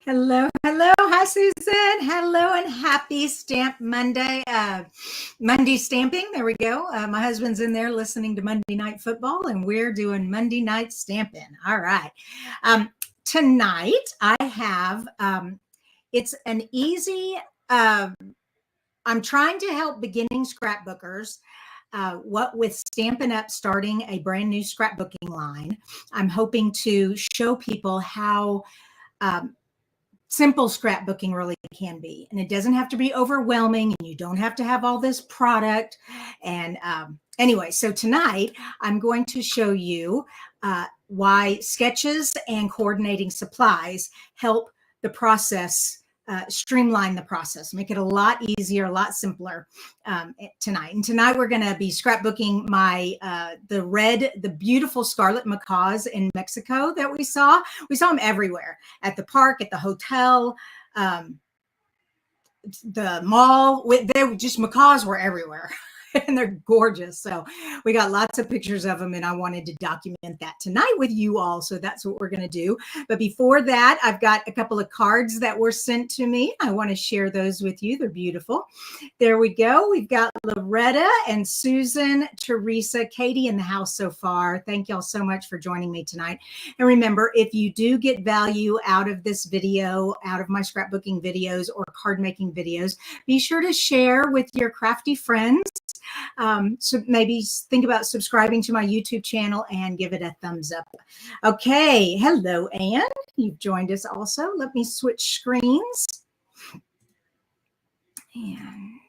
Hello, hello. Hi, Susan. Hello, and happy Stamp Monday. Monday stamping. There we go. My husband's in there listening to Monday Night Football, and we're doing Monday Night Stamping. All right. Tonight, I have it's an easy. I'm trying to help beginning scrapbookers. What with Stampin' Up starting a brand new scrapbooking line, I'm hoping to show people how simple scrapbooking really can be. And it doesn't have to be overwhelming, and you don't have to have all this product. And anyway, so tonight I'm going to show you why sketches and coordinating supplies help the process, streamline the process, make it a lot easier, a lot simpler tonight. And tonight we're going to be scrapbooking my the beautiful scarlet macaws in Mexico that we saw. We saw them everywhere, at the park, at the hotel, the mall. They were just, macaws were everywhere. And they're gorgeous. So we got lots of pictures of them, and I wanted to document that tonight with you all. So that's what we're going to do. But before that, I've got a couple of cards that were sent to me. I want to share those with you. They're beautiful. There we go. We've got Loretta and Susan, Teresa, Katie in the house so far. Thank y'all so much for joining me tonight. And remember, if you do get value out of this video, out of my scrapbooking videos or card making videos, be sure to share with your crafty friends. So maybe think about subscribing to my YouTube channel and give it a thumbs up. Okay. Hello, Anne. You've joined us also. Let me switch screens. And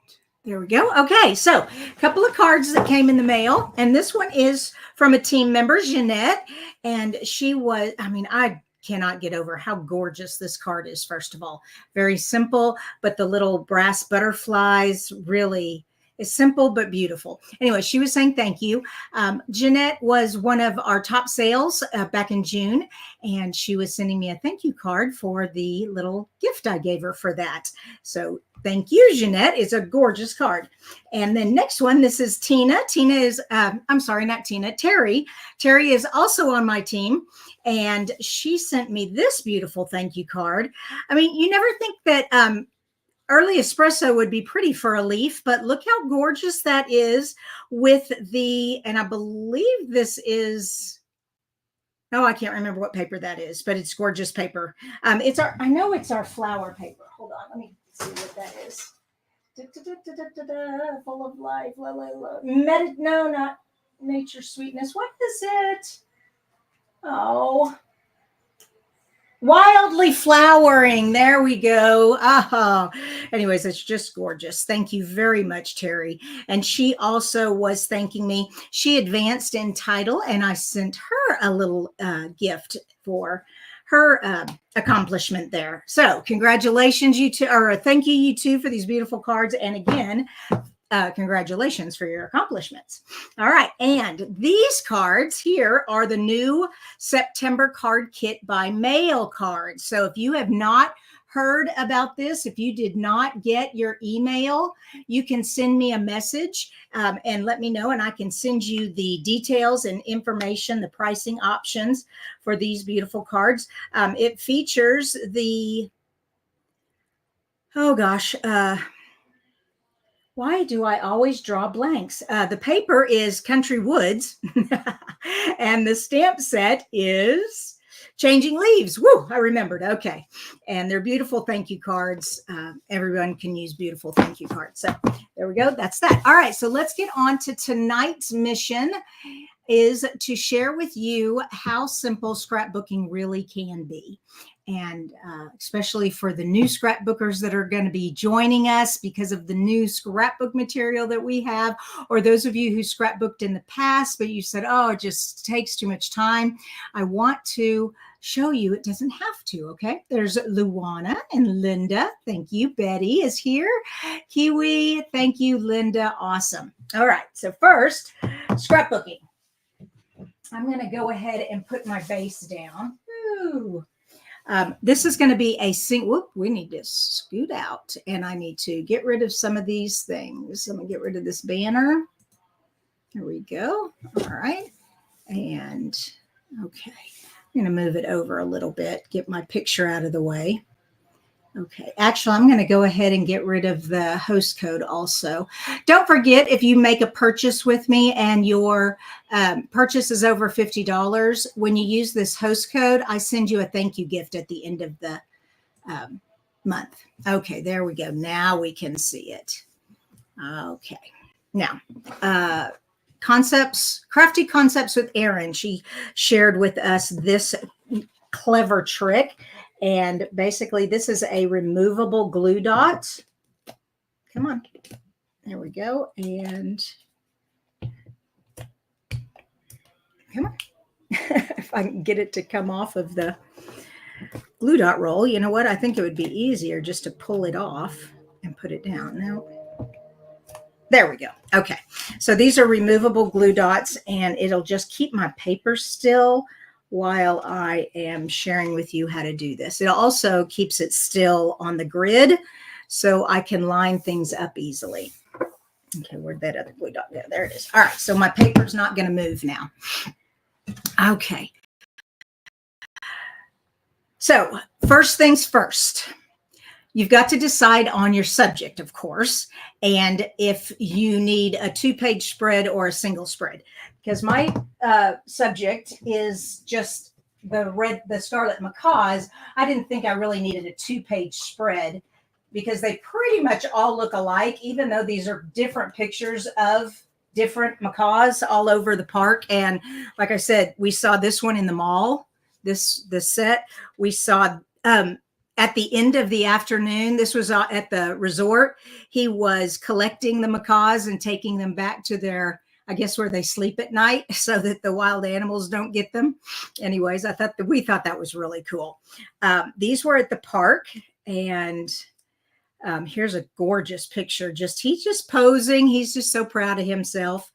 there we go. Okay. So a couple of cards that came in the mail. And this one is from a team member, Jeanette. And she was, I cannot get over how gorgeous this card is. First of all, very simple, but the little brass butterflies really is simple but beautiful. Anyway, she was saying thank you. Jeanette was one of our top sales back in June, and she was sending me a thank you card for the little gift I gave her for that. So thank you, Jeanette. It's a gorgeous card. And then next one, this is Tina. Tina is, I'm sorry, not Tina, Terry. Terry is also on my team, and she sent me this beautiful thank you card. I mean, you never think that early espresso would be pretty for a leaf, but look how gorgeous that is with the, and I believe this is, oh, I can't remember what paper that is, but it's gorgeous paper. I know it's our flower paper. Hold on, let me see what that is. Full of life, no, not nature sweetness. What is it? Oh, wildly flowering. There we go. Oh, anyways, it's just gorgeous. Thank you very much, Terry. And she also was thanking me. She advanced in title, and I sent her a little gift for her accomplishment there. So congratulations, you two, or thank you two for these beautiful cards. And again, congratulations for your accomplishments. All right. And these cards here are the new September card kit by mail cards. So if you have not heard about this, if you did not get your email, you can send me a message and let me know, and I can send you the details and information, the pricing options for these beautiful cards. It features the, oh gosh, why do I always draw blanks? The paper is Country Woods, and the stamp set is Changing Leaves. Woo, I remembered. Okay. And they're beautiful thank you cards. Everyone can use beautiful thank you cards. So there we go. That's that. All right. So let's get on to tonight's mission, is to share with you how simple scrapbooking really can be. And especially for the new scrapbookers that are going to be joining us because of the new scrapbook material that we have, or those of you who scrapbooked in the past, but you said, oh, it just takes too much time. I want to show you it doesn't have to. Okay. There's Luana and Linda. Thank you. Betty is here. Kiwi. Thank you, Linda. Awesome. All right. So first, scrapbooking. I'm going to go ahead and put my base down. Ooh. This is going to be a whoop, we need to scoot out, and I need to get rid of some of these things. I'm going to get rid of this banner. There we go. All right. And okay, I'm going to move it over a little bit, get my picture out of the way. Okay, actually, I'm going to go ahead and get rid of the host code also. Don't forget, if you make a purchase with me and your purchase is over $50, when you use this host code, I send you a thank you gift at the end of the um, month. Okay, there we go. Now we can see it. Okay, now concepts, crafty concepts with Erin. She shared with us this clever trick. And basically, this is a removable glue dot. Come on. There we go. And come on. If I can get it to come off of the glue dot roll, you know what? I think it would be easier just to pull it off and put it down. Now, there we go. Okay. So these are removable glue dots, and it'll just keep my paper still while I am sharing with you how to do this. It also keeps it still on the grid so I can line things up easily. Okay, where'd that other glue dot go? There it is. All right, so my paper's not going to move now. Okay. So first things first, you've got to decide on your subject, of course, and if you need a 2-page spread or a single spread. Because my subject is just the scarlet macaws. I didn't think I really needed a 2-page spread because they pretty much all look alike, even though these are different pictures of different macaws all over the park. And like I said, we saw this one in the mall, this set. We saw at the end of the afternoon, this was at the resort. He was collecting the macaws and taking them back to their, I guess, where they sleep at night so that the wild animals don't get them. Anyways, we thought that was really cool. These were at the park, and here's a gorgeous picture. He's just posing. He's just so proud of himself,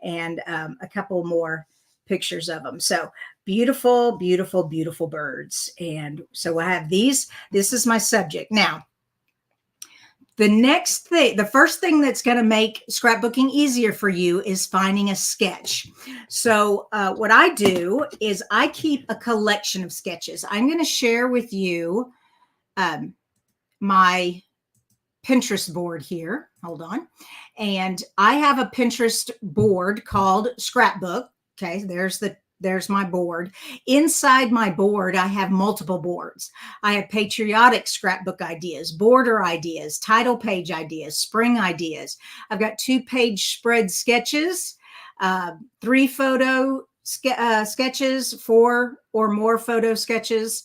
and a couple more pictures of them. So beautiful, beautiful, beautiful birds. And so I have these. This is my subject. Now, the first thing that's going to make scrapbooking easier for you is finding a sketch. So what I do is I keep a collection of sketches. I'm going to share with you my Pinterest board here. Hold on. And I have a Pinterest board called Scrapbook. Okay, there's my board. Inside my board, I have multiple boards. I have patriotic scrapbook ideas, border ideas, title page ideas, spring ideas. I've got 2-page spread sketches, 3 photo sketches, 4 or more photo sketches,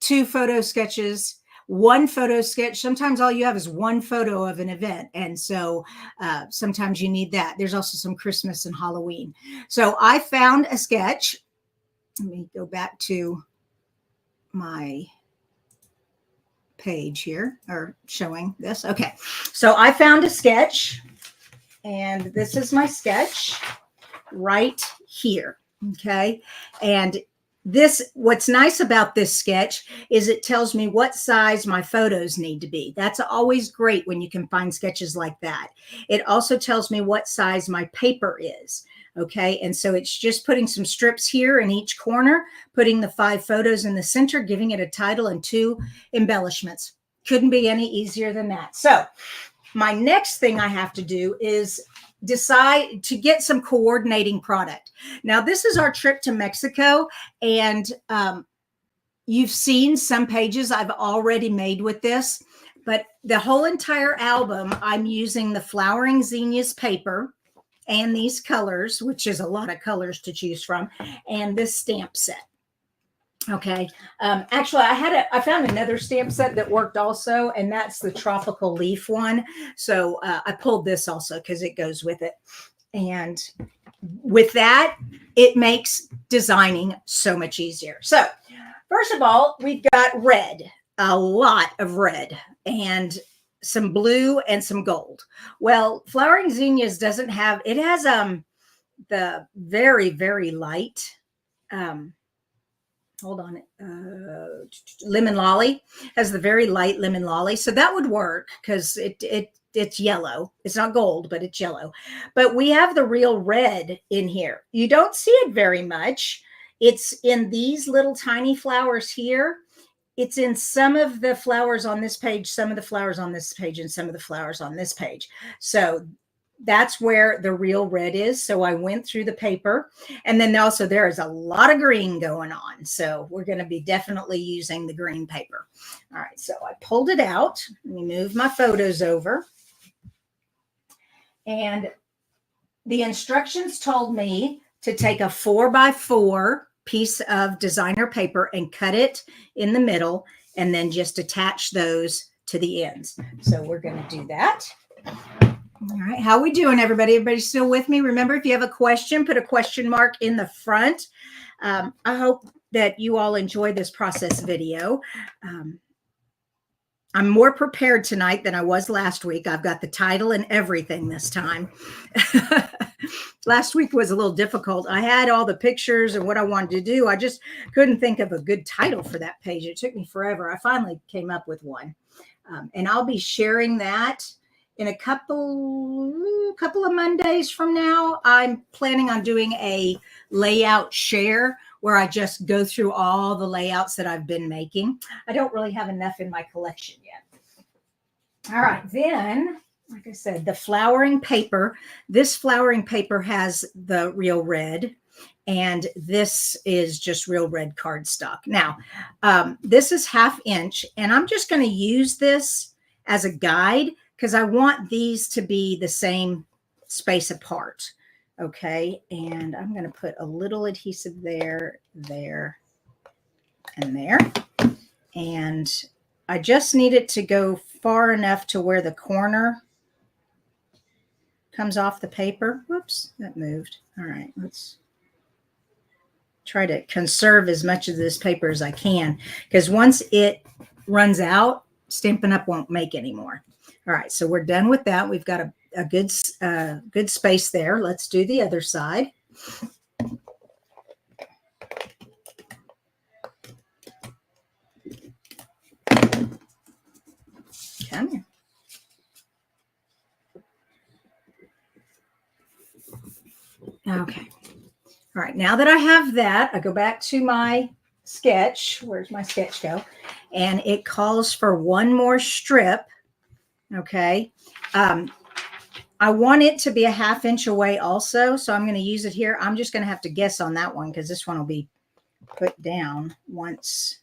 2 photo sketches, 1 photo sketch. Sometimes all you have is 1 photo of an event. And so sometimes you need that. There's also some Christmas and Halloween. So I found a sketch. Let me go back to my page here, or showing this. Okay. So I found a sketch, and this is my sketch right here. Okay. And what's nice about this sketch is it tells me what size my photos need to be. That's always great when you can find sketches like that. It also tells me what size my paper is. Okay. And so it's just putting some strips here in each corner, putting the 5 photos in the center, giving it a title and 2 embellishments. Couldn't be any easier than that. So my next thing I have to do is decide to get some coordinating product. Now, this is our trip to Mexico, and you've seen some pages I've already made with this, but the whole entire album, I'm using the Flowering Zinnias paper and these colors, which is a lot of colors to choose from, and this stamp set. Okay. Actually, I found another stamp set that worked also, and that's the tropical leaf one. So I pulled this also because it goes with it. And with that, it makes designing so much easier. So first of all, we've got red, a lot of red, and some blue and some gold. Well, Flowering Zinnias doesn't have, it has the very, very light, hold on, lemon lolly, has the very light lemon lolly. So that would work because it's yellow. It's not gold, but it's yellow. But we have the real red in here. You don't see it very much. It's in these little tiny flowers here. it's in some of the flowers on this page, some of the flowers on this page, and some of the flowers on this page. So that's where the real red is. So I went through the paper, and then also there is a lot of green going on. So we're going to be definitely using the green paper. All right, so I pulled it out. Let me move my photos over. And the instructions told me to take a 4x4 piece of designer paper and cut it in the middle, and then just attach those to the ends. So we're going to do that. All right, how are we doing, everybody? Everybody still with me? Remember, if you have a question, put a question mark in the front. I hope that you all enjoy this process video. I'm more prepared tonight than I was last week. I've got the title and everything this time. Last week was a little difficult. I had all the pictures and what I wanted to do. I just couldn't think of a good title for that page. It took me forever. I finally came up with one. And I'll be sharing that in a couple of Mondays from now. I'm planning on doing a layout share where I just go through all the layouts that I've been making. I don't really have enough in my collection yet. All right, then, like I said, the flowering paper. This flowering paper has the real red, and this is just real red cardstock. Now, this is 1/2 inch, and I'm just going to use this as a guide because I want these to be the same space apart. Okay, and I'm going to put a little adhesive there, there, and there. And I just need it to go far enough to where the corner comes off the paper. Whoops, that moved. All right, let's try to conserve as much of this paper as I can, because once it runs out, Stampin' Up! Won't make any more. All right, so we're done with that. We've got a good space there. Let's do the other side. Come here. Okay. All right, now that I have that, I go back to my sketch. Where's my sketch go? And it calls for one more strip. Okay. I want it to be a 1/2 inch away also, so I'm going to use it here. I'm just going to have to guess on that one because this one will be put down once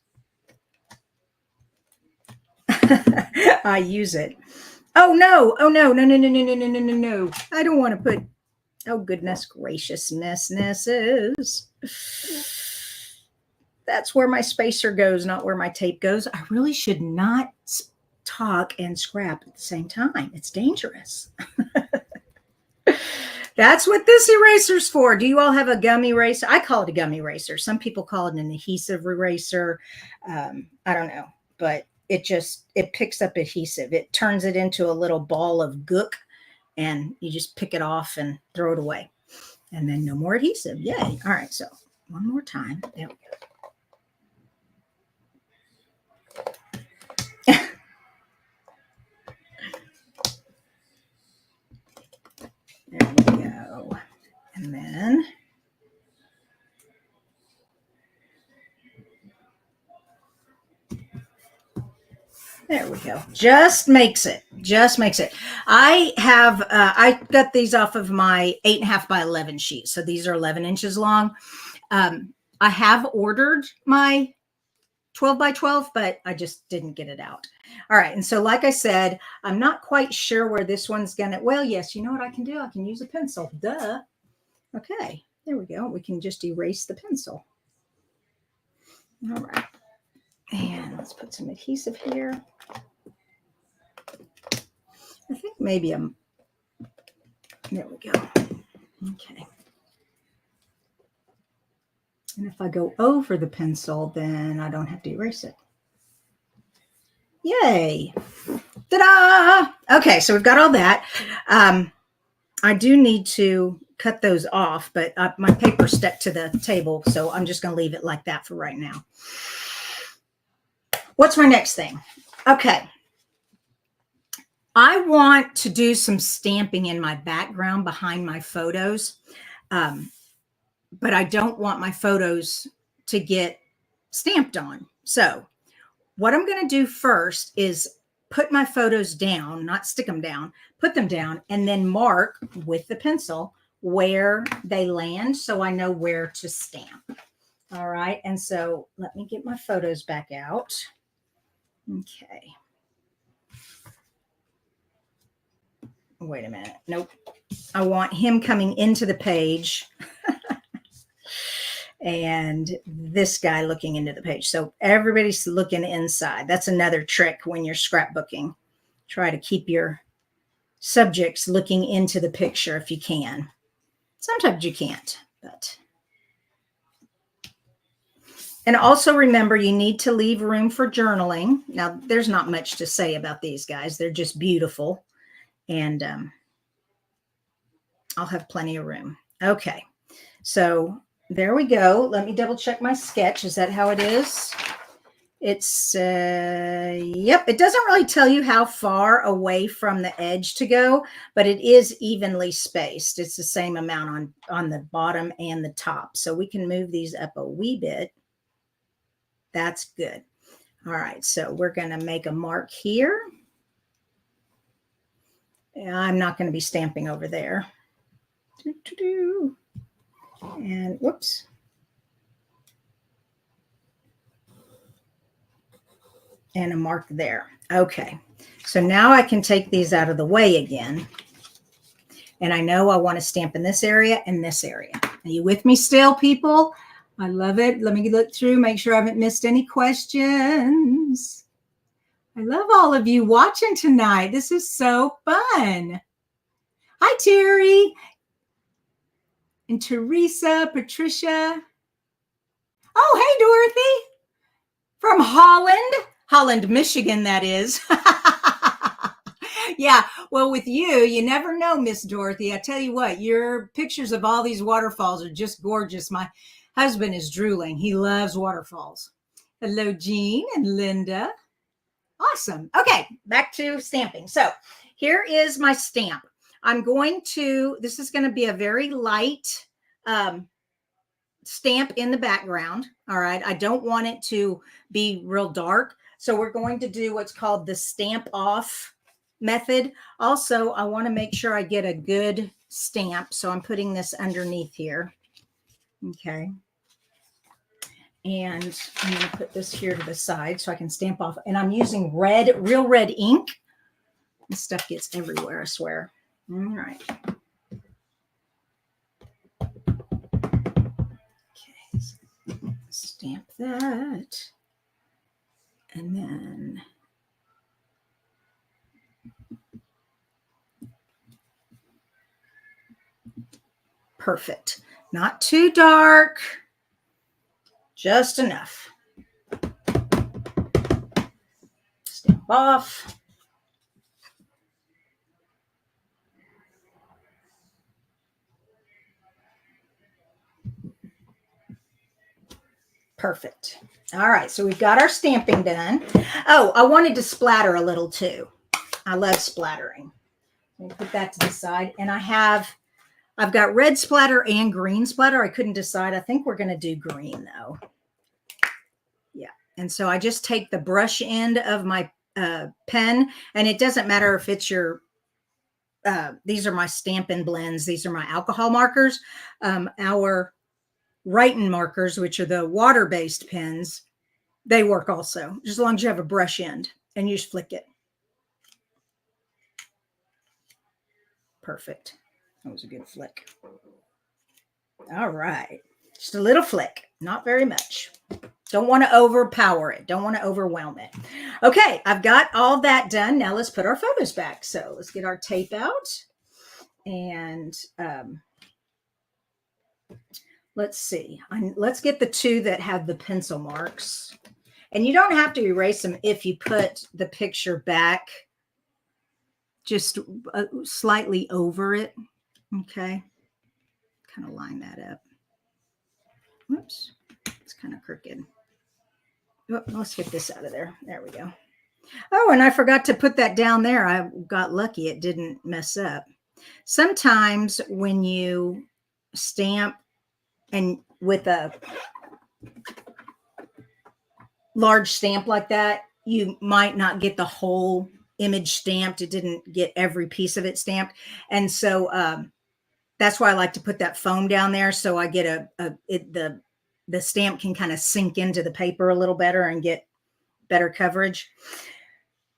I use it. Oh no, oh no, no, no, no, no, no, no, no, no, no. I don't want to put, oh goodness graciousness is. That's where my spacer goes, not where my tape goes. I really should not talk and scrap at the same time. It's dangerous. That's what this eraser's for. Do you all have a gum eraser? I call it a gum eraser. Some people call it an adhesive eraser. I don't know, but it picks up adhesive. It turns it into a little ball of gook, and you just pick it off and throw it away. And then no more adhesive. Yay. All right, so one more time. There we go. There we go. And then there we go. Just makes it. Just makes it. I got these off of my 8.5 by 11 sheet. So these are 11 inches long. I have ordered my 12 by 12, but I just didn't get it out. All right. And so, like I said, I'm not quite sure where this one's going to, well, yes, you know what I can do? I can use a pencil. Duh. Okay. There we go. We can just erase the pencil. All right. And let's put some adhesive here. I think maybe there we go. Okay. And if I go over the pencil, then I don't have to erase it. Yay. Ta-da! Okay, so we've got all that. I do need to cut those off, but my paper stuck to the table, so I'm just going to leave it like that for right now. What's my next thing? Okay. I want to do some stamping in my background behind my photos, but I don't want my photos to get stamped on. So what I'm going to do first is put my photos down, not stick them down, put them down, and then mark with the pencil where they land so I know where to stamp. All right. And so let me get my photos back out. Okay. Wait a minute. Nope. I want him coming into the page and this guy looking into the page. So everybody's looking inside. That's another trick when you're scrapbooking. Try to keep your subjects looking into the picture if you can. Sometimes you can't, but. And also remember, you need to leave room for journaling. Now, there's not much to say about these guys. They're just beautiful. And I'll have plenty of room. Okay, so there we go. Let me double check my sketch. Is that how it is? It's, yep, it doesn't really tell you how far away from the edge to go, but it is evenly spaced. It's the same amount on the bottom and the top. So we can move these up a wee bit. That's good. All right, so we're going to make a mark here. I'm not going to be stamping over there. And whoops. And a mark there. Okay, so now I can take these out of the way again. And I know I want to stamp in this area and this area. Are you with me still, people? I love it. Let me look through, make sure I haven't missed any questions. I love all of you watching tonight. This is so fun. Hi, Terry. And Teresa, Patricia. Oh, hey, Dorothy. From Holland, Michigan, that is. Yeah, well, with you never know, Miss Dorothy. I tell you what, your pictures of all these waterfalls are just gorgeous. My husband is drooling. He loves waterfalls. Hello, Jean and Linda. Awesome. Okay, back to stamping. So here is my stamp. This is going to be a very light stamp in the background. All right. I don't want it to be real dark. So we're going to do what's called the stamp off method. Also, I want to make sure I get a good stamp. So I'm putting this underneath here. Okay. And I'm going to put this here to the side so I can stamp off. And I'm using real red ink. This stuff gets everywhere, I swear. All right. Okay. So stamp that. And then perfect. Not too dark. Just enough. Stamp off. Perfect. All right, so we've got our stamping done. Oh, I wanted to splatter a little too. I love splattering. Let me put that to the side. And I've got red splatter and green splatter. I couldn't decide. I think we're going to do green though. Yeah. And so I just take the brush end of my pen, and it doesn't matter if it's your, these are my Stampin' Blends. These are my alcohol markers. Our writing markers, which are the water-based pens, they work also, just as long as you have a brush end and you just flick it. Perfect. That was a good flick. All right. Just a little flick, not very much. Don't want to overpower it. Don't want to overwhelm it. Okay, I've got all that done. Now let's put our photos back. So let's get our tape out. And let's see. Let's get the two that have the pencil marks. And you don't have to erase them if you put the picture back just slightly over it. Okay. Kind of line that up. Whoops. It's kind of crooked. Oh, let's get this out of there. There we go. Oh, and I forgot to put that down there. I got lucky. It didn't mess up. Sometimes when you stamp and with a large stamp like that, you might not get the whole image stamped. It didn't get every piece of it stamped. And so that's why I like to put that foam down there. So I get the stamp can kind of sink into the paper a little better and get better coverage.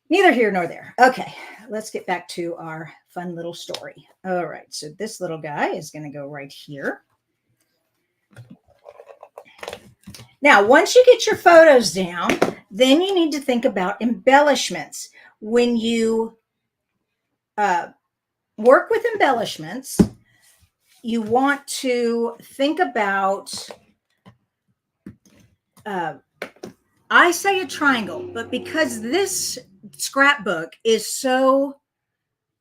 Neither here nor there. Okay, let's get back to our fun little story. All right, so this little guy is going to go right here. Now, once you get your photos down, then you need to think about embellishments. When you work with embellishments, you want to think about, I say a triangle, but because this scrapbook is so,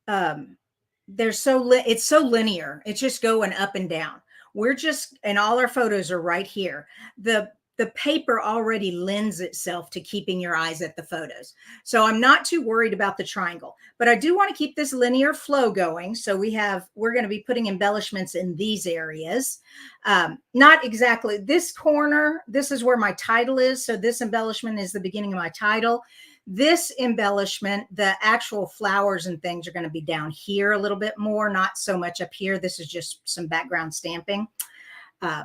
it's so linear. It's just going up and down. And all our photos are right here. The paper already lends itself to keeping your eyes at the photos. So I'm not too worried about the triangle, but I do want to keep this linear flow going. So we're going to be putting embellishments in these areas. Not exactly this corner. This is where my title is. So this embellishment is the beginning of my title. This embellishment, the actual flowers and things are going to be down here a little bit more, not so much up here. This is just some background stamping. All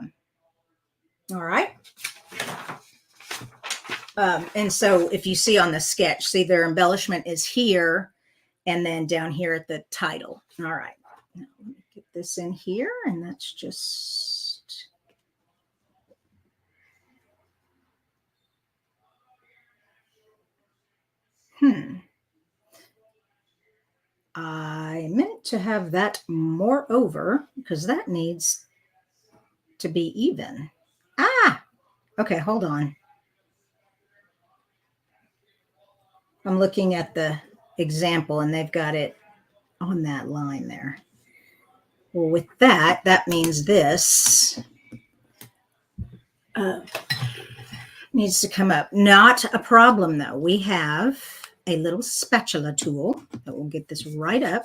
right. And so if you see on the sketch, see their embellishment is here and then down here at the title. All right. Now, let me get this in here, and that's just... I meant to have that more over because that needs to be even. Okay, hold on. I'm looking at the example and they've got it on that line there. Well, with that means this needs to come up. Not a problem though. We have a little spatula tool that will get this right up.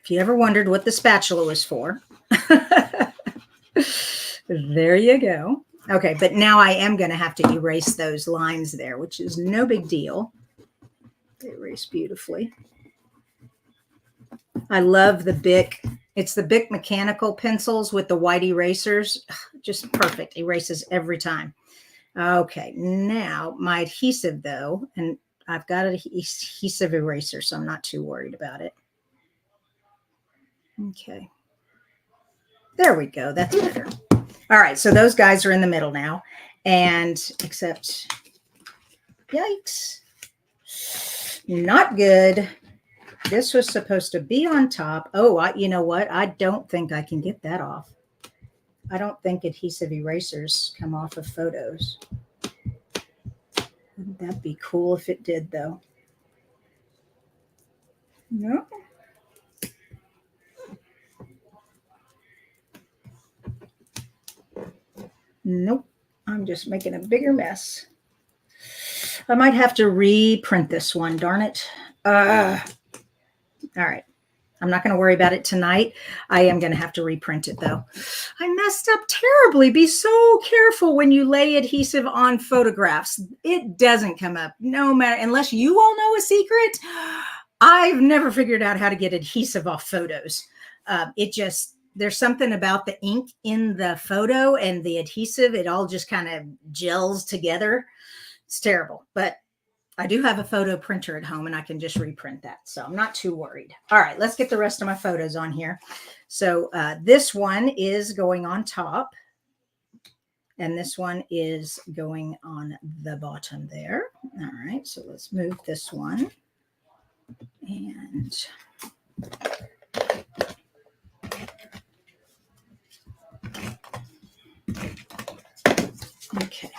If you ever wondered what the spatula was for, there you go. Okay, but now I am going to have to erase those lines there, which is no big deal. They erase beautifully. I love the Bic. It's the Bic mechanical pencils with the white erasers. Just perfect. Erases every time. Okay, now my adhesive though, and I've got an adhesive eraser, so I'm not too worried about it. Okay. There we go. That's better. All right. So those guys are in the middle now. And except, yikes, not good. This was supposed to be on top. Oh, you know what? I don't think I can get that off. I don't think adhesive erasers come off of photos. Wouldn't that be cool if it did, though? No. Nope. I'm just making a bigger mess. I might have to reprint this one. Darn it. All right. I'm not going to worry about it tonight. I am going to have to reprint it, though. I messed up terribly. Be so careful when you lay adhesive on photographs. It doesn't come up, no matter, unless you all know a secret. I've never figured out how to get adhesive off photos. There's something about the ink in the photo and the adhesive. It all just kind of gels together. It's terrible, but I do have a photo printer at home and I can just reprint that. So I'm not too worried. All right, let's get the rest of my photos on here. So this one is going on top and this one is going on the bottom there. All right, so let's move this one and okay.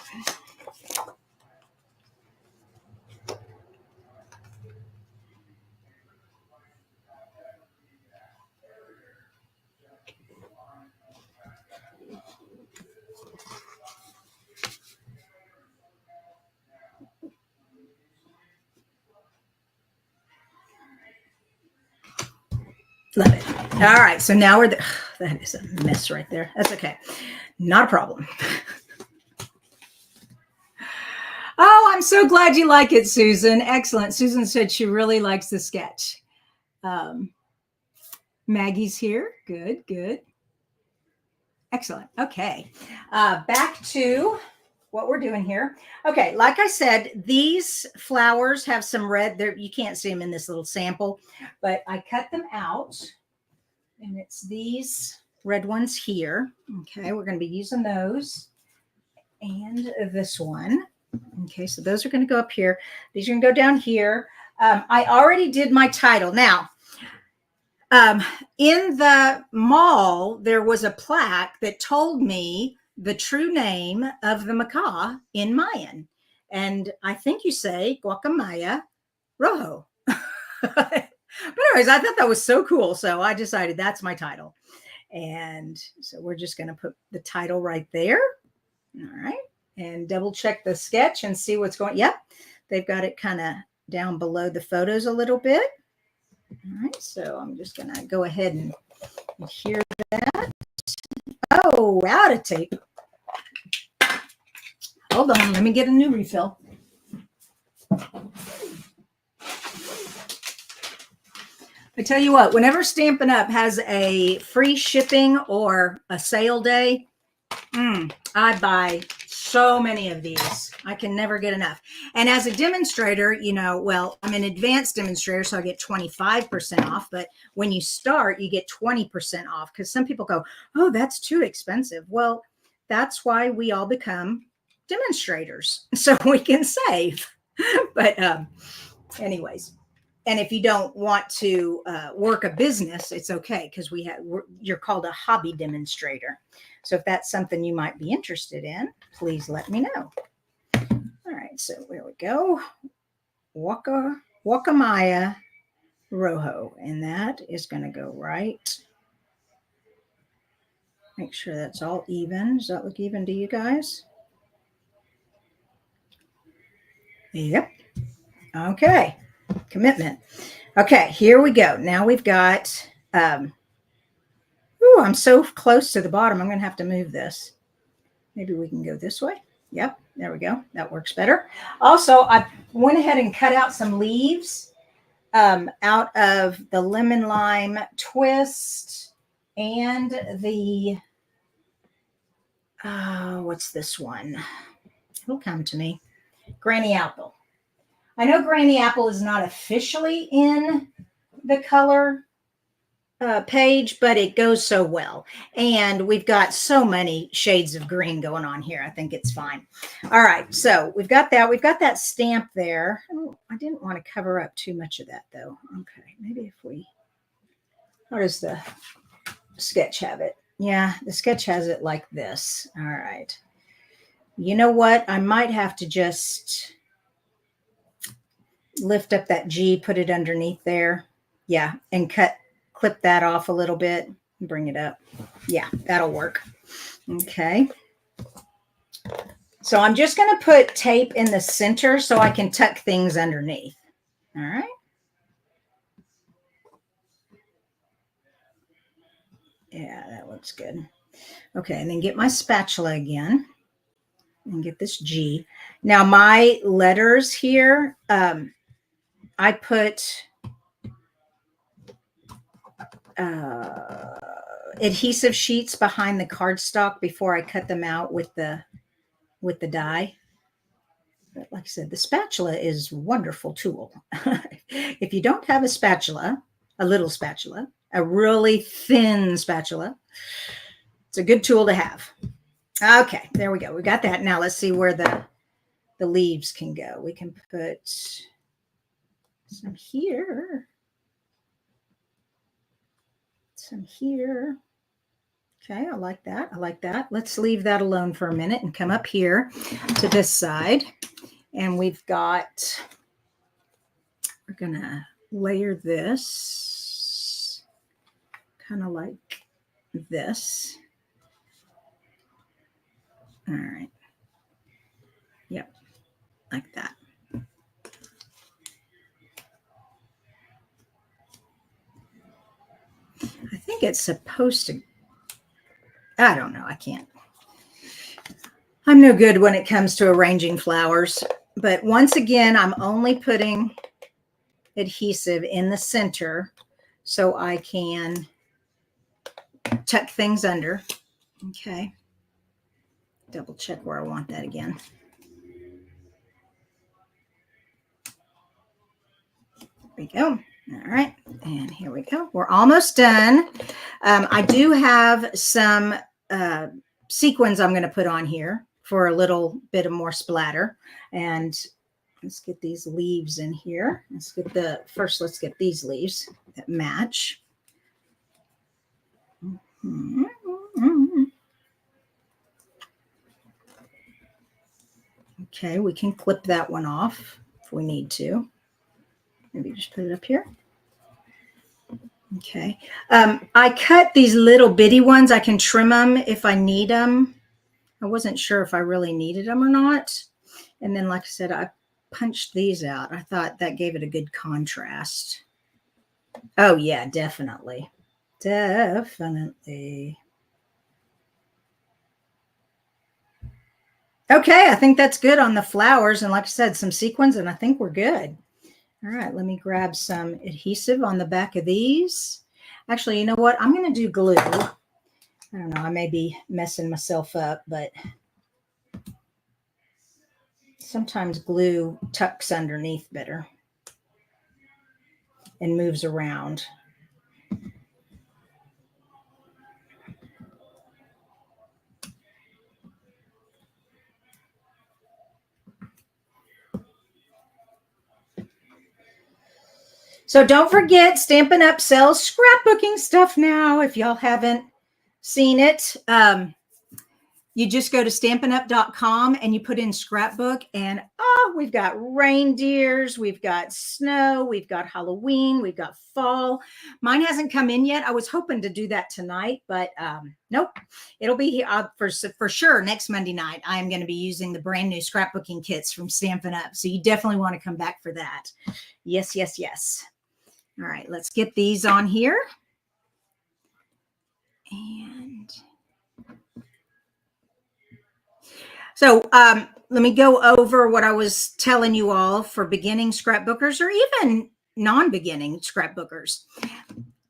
Love it. All right, so now we're there. that is a mess right there. That's okay. Not a problem. Oh, I'm so glad you like it, Susan. Excellent. Susan said she really likes the sketch. Maggie's here. Good, good. Excellent. Okay. Back to what we're doing here. Okay. Like I said, these flowers have some red there. You can't see them in this little sample, but I cut them out and it's these red ones here. Okay. We're going to be using those and this one. Okay. So those are going to go up here. These are going to go down here. I already did my title. Now, in the mall, there was a plaque that told me the true name of the macaw in Mayan. And I think you say Guacamaya Rojo. But anyways, I thought that was so cool. So I decided that's my title. And so we're just going to put the title right there. All right. And double check the sketch and see what's going. Yep. They've got it kind of down below the photos a little bit. All right, so I'm just going to go ahead and adhere that. Oh, out of tape. Hold on, let me get a new refill. I tell you what, whenever Stampin' Up! Has a free shipping or a sale day, I buy so many of these. I can never get enough. And as a demonstrator, you know, well, I'm an advanced demonstrator, so I get 25% off. But when you start, you get 20% off because some people go, oh, that's too expensive. Well, that's why we all become demonstrators so we can save. But anyways, and if you don't want to work a business, it's okay because you're called a hobby demonstrator. So if that's something you might be interested in, please let me know. All right, so there we go. Guacamaya Rojo, and that is going to go right. Make sure that's all even. Does that look even to you guys? Yep. Okay. Commitment. Okay, here we go. Now we've got, I'm so close to the bottom. I'm going to have to move this. Maybe we can go this way. Yep, there we go. That works better. Also, I went ahead and cut out some leaves out of the lemon lime twist and the, what's this one? It'll come to me. Granny Apple. I know Granny Apple is not officially in the color page, but it goes so well. And we've got so many shades of green going on here. I think it's fine. All right. So we've got that. We've got that stamp there. Oh, I didn't want to cover up too much of that though. Okay. Maybe if how does the sketch have it? Yeah, the sketch has it like this. All right. You know what? I might have to just lift up that G, put it underneath there. Yeah. And clip that off a little bit and bring it up. Yeah, that'll work. Okay. So I'm just going to put tape in the center so I can tuck things underneath. All right. Yeah, that looks good. Okay, and then get my spatula again and get this G. Now my letters here, I put adhesive sheets behind the cardstock before I cut them out with the die. But like I said, the spatula is a wonderful tool. If you don't have a spatula, a little spatula, a really thin spatula, it's a good tool to have. Okay, there we go. We got that. Now let's see where the leaves can go. We can put some here. Some here. Okay, I like that. I like that. Let's leave that alone for a minute and come up here to this side. And we're going to layer this kind of like this. All right. Yep, like that. I think it's supposed to I don't know. I can't. I'm no good when it comes to arranging flowers. But once again, I'm only putting adhesive in the center so I can tuck things under. Okay. Double check where I want that again. There we go. All right. And here we go. We're almost done. I do have some sequins I'm going to put on here for a little bit of more splatter. And let's get these leaves in here. Let's get these leaves that match. Okay, we can clip that one off if we need to. Maybe just put it up here. Okay. I cut these little bitty ones. I can trim them if I need them. I wasn't sure if I really needed them or not. And then, like I said, I punched these out. I thought that gave it a good contrast. Oh, yeah, definitely. Definitely. Okay, I think that's good on the flowers. And like I said, some sequins, and I think we're good. All right, let me grab some adhesive on the back of these. Actually, you know what? I'm going to do glue. I don't know. I may be messing myself up, but sometimes glue tucks underneath better and moves around. So don't forget, Stampin' Up! Sells scrapbooking stuff now. If y'all haven't seen it, you just go to stampinup.com and you put in scrapbook, and we've got reindeers, we've got snow, we've got Halloween, we've got fall. Mine hasn't come in yet. I was hoping to do that tonight, but nope. It'll be here for sure next Monday night. I am going to be using the brand new scrapbooking kits from Stampin' Up! So you definitely want to come back for that. Yes, yes, yes. All right, let's get these on here. And so let me go over what I was telling you all for beginning scrapbookers or even non-beginning scrapbookers.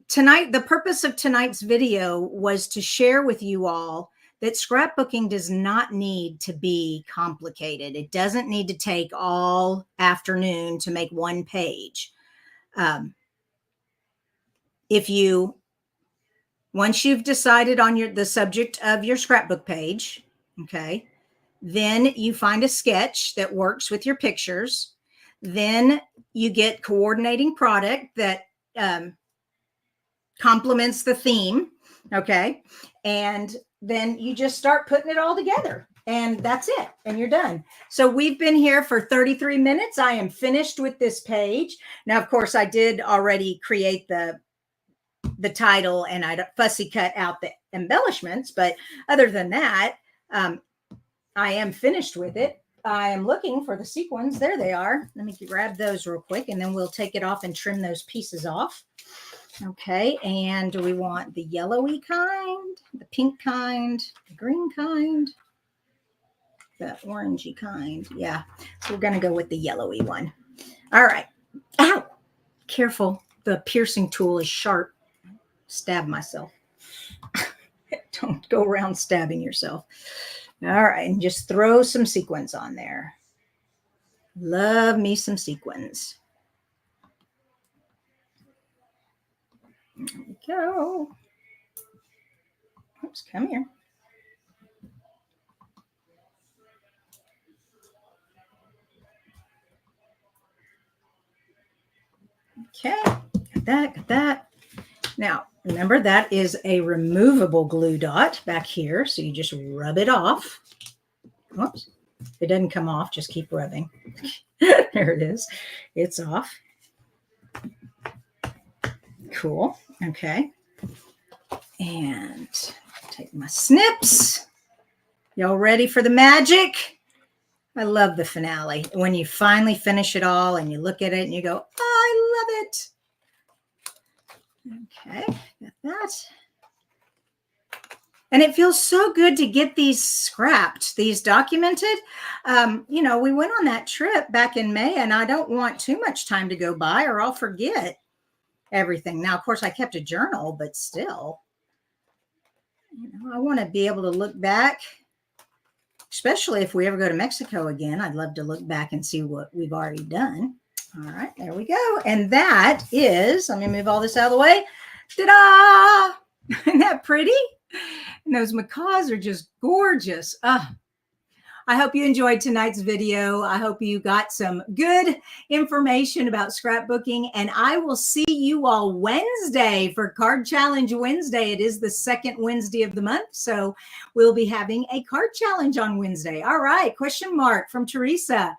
Tonight, the purpose of tonight's video was to share with you all that scrapbooking does not need to be complicated. It doesn't need to take all afternoon to make one page. Once you've decided on the subject of your scrapbook page, okay, then you find a sketch that works with your pictures. Then you get coordinating product that complements the theme, okay, and then you just start putting it all together. And that's it. And you're done. So we've been here for 33 minutes. I am finished with this page. Now, of course, I did already create the title and I fussy cut out the embellishments. But other than that, I am finished with it. I am looking for the sequins. There they are. Let me grab those real quick and then we'll take it off and trim those pieces off. Okay. And do we want the yellowy kind, the pink kind, the green kind, the orangey kind? Yeah. So we're going to go with the yellowy one. All right. Ow! Careful. The piercing tool is sharp. Stab myself. Don't go around stabbing yourself. All right, and just throw some sequins on there. Love me some sequins. There we go. Oops, come here. Okay, got that, got that. Now, remember that is a removable glue dot back here. So you just rub it off. Whoops. If it doesn't come off, just keep rubbing. There it is. It's off. Cool. Okay. And take my snips. Y'all ready for the magic? I love the finale. When you finally finish it all and you look at it and you go, oh, I love it. Okay, got that. And it feels so good to get these scrapped, these documented. You know, we went on that trip back in May, and I don't want too much time to go by or I'll forget everything. Now, of course, I kept a journal, but still, you know, I want to be able to look back, especially if we ever go to Mexico again. I'd love to look back and see what we've already done. All right, there we go. And that is, let me move all this out of the way. Ta-da! Isn't that pretty? And those macaws are just gorgeous. I hope you enjoyed tonight's video. I hope you got some good information about scrapbooking, and I will see you all Wednesday for Card Challenge Wednesday. It is the second Wednesday of the month, so we'll be having a card challenge on Wednesday. All right, question mark from Teresa.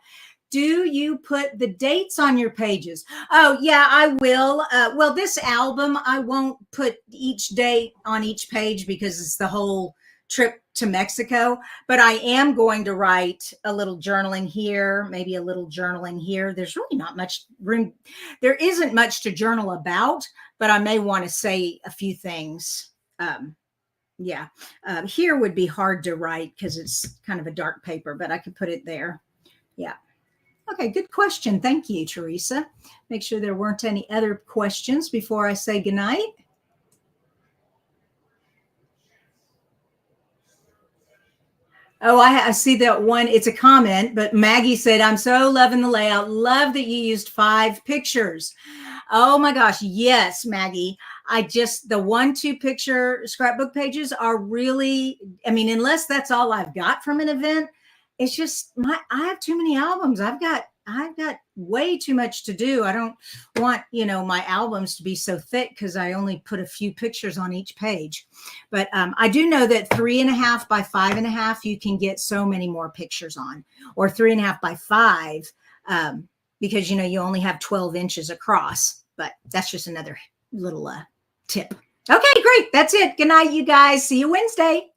Do you put the dates on your pages? Oh, yeah, I will. Well, this album, I won't put each date on each page because it's the whole trip to Mexico, but I am going to write a little journaling here, maybe a little journaling here. There's really not much room. There isn't much to journal about, but I may want to say a few things. Here would be hard to write because it's kind of a dark paper, but I could put it there. Yeah. Okay, good question. Thank you, Teresa. Make sure there weren't any other questions before I say goodnight. Oh, I see that one. It's a comment, but Maggie said, I'm so loving the layout. Love that you used 5 pictures. Oh my gosh. Yes, Maggie. The 1-2 picture scrapbook pages are really, I mean, unless that's all I've got from an event, it's just I have too many albums. I've got way too much to do. I don't want, my albums to be so thick because I only put a few pictures on each page. But I do know that 3.5 by 5.5, you can get so many more pictures on, or 3.5 by 5, because, you only have 12 inches across. But that's just another little tip. Okay, great. That's it. Good night, you guys. See you Wednesday.